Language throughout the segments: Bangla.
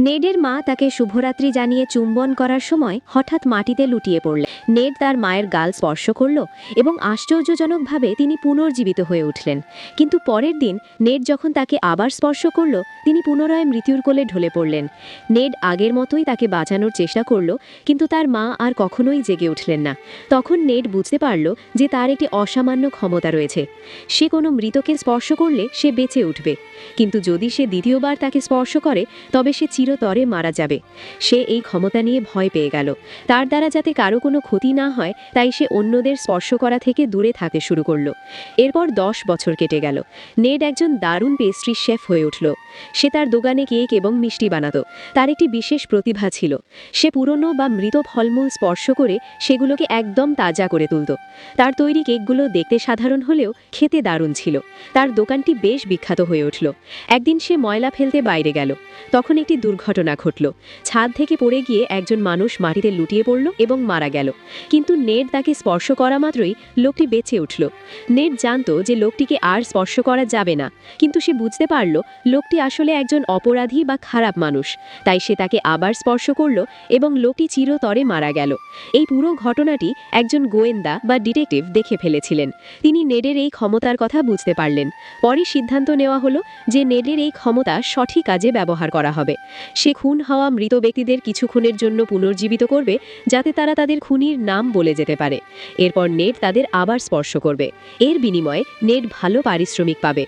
নেডের মা তাকে শুভরাত্রি জানিয়ে চুম্বন করার সময় হঠাৎ মাটিতে লুটিয়ে পড়লেন। নেড তার মায়ের গাল স্পর্শ করল এবং আশ্চর্যজনকভাবে তিনি পুনর্জীবিত হয়ে উঠলেন। কিন্তু পরের দিন নেড যখন তাকে আবার স্পর্শ করল, তিনি পুনরায় মৃত্যুর কোলে ঢলে পড়লেন। নেড আগের মতোই তাকে বাঁচানোর চেষ্টা করল, কিন্তু তার মা আর কখনোই জেগে উঠলেন না। তখন নেড বুঝতে পারল যে তার একটি অসামান্য ক্ষমতা রয়েছে। সে কোনো মৃতকে স্পর্শ করলে সে বেঁচে উঠবে, কিন্তু যদি সে দ্বিতীয়বার তাকে স্পর্শ করে তবে সে চিরতরে মারা যাবে। সে এই ক্ষমতা নিয়ে ভয় পেয়ে গেল। তার দ্বারা যাতে কারো কোনো ক্ষতি না হয় তাই সে অন্যদের স্পর্শ করা থেকে দূরে থাকতে শুরু করল। এরপর 10 বছর কেটে গেল। নেড একজন দারুণ পেস্ট্রি শেফ হয়ে উঠল। সে তার দোকানে কেক এবং মিষ্টি বানাতো। তার একটি বিশেষ প্রতিভা ছিল। সে পুরনো বা মৃত ফলমূল স্পর্শ করে সেগুলোকে একদম তাজা করে তুলত। তার তৈরি কেকগুলো দেখতে সাধারণ হলেও খেতে দারুণ ছিল। তার দোকানটি বেশ বিখ্যাত হয়ে উঠল। একদিন সে ময়লা ফেলতে বাইরে গেল। তখন একটি দুর্ঘটনা ঘটল। ছাদ থেকে পড়ে গিয়ে একজন মানুষ মাটিতে লুটিয়ে পড়ল এবং মারা গেল। কিন্তু নেড তাকে স্পর্শ করা মাত্রই লোকটি বেঁচে উঠল। নেড জানত যে লোকটিকে আর স্পর্শ করা যাবে না, কিন্তু সে বুঝতে পারল লোকটি আসলে একজন অপরাধী বা খারাপ মানুষ। তাই সে তাকে আবার স্পর্শ করল এবং লোকটি চিরতরে মারা গেল। এই পুরো ঘটনাটি একজন গোয়েন্দা বা ডিটেকটিভ দেখে ফেলেছিলেন। তিনি নেডের এই ক্ষমতার কথা বুঝতে পারলেন। পরে সিদ্ধান্ত নেওয়া হলো যে নেডের এই ক্ষমতা সঠিক কাজে ব্যবহার করা হবে। সে খুন হওয়া মৃত ব্যক্তিদের কিছু খুনের জন্য পুনর্জীবিত করবে, যাতে তারা তাদের খুনির নাম বলে যেতে পারে। এরপর নেড তাদের আবার স্পর্শ করবে। এর বিনিময়ে নেড ভালো পারিশ্রমিক পাবে।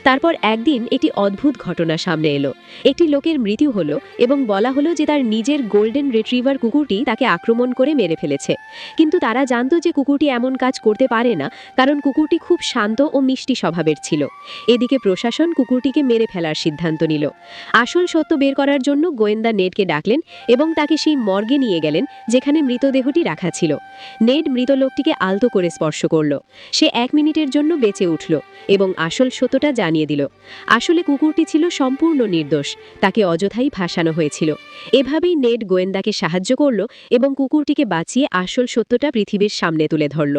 তারপর একদিন একটি অদ্ভুত ঘটনা সামনে এলো। একটি লোকের মৃত্যু হলো এবং বলা হলো যে তার নিজের গোল্ডেন রিট্রিভার কুকুরটি তাকে আক্রমণ করে মেরে ফেলেছে। কিন্তু তারা জানতো যে কুকুরটি এমন কাজ করতে পারে না, কারণ কুকুরটি খুব শান্ত ও মিষ্টি স্বভাবের ছিল। এদিকে প্রশাসন কুকুরটিকে মেরে ফেলার সিদ্ধান্ত নিল। আসল সত্য বের করার জন্য গোয়েন্দা নেডকে ডাকলেন এবং তাকে সেই মর্গে নিয়ে গেলেন যেখানে মৃতদেহটি রাখা ছিল। নেড মৃত লোকটিকে আলতো করে স্পর্শ করল। সে 1 মিনিটের জন্য বেঁচে উঠল এবং আসল সত্যটা জানিয়ে দিল। আসলে কুকুরটি ছিল সম্পূর্ণ নির্দোষ। তাকে অযথাই ফাঁসানো হয়েছিল। এভাবেই নেড গোয়েন্দাকে সাহায্য করল এবং কুকুরটিকে বাঁচিয়ে আসল সত্যটা পৃথিবীর সামনে তুলে ধরল।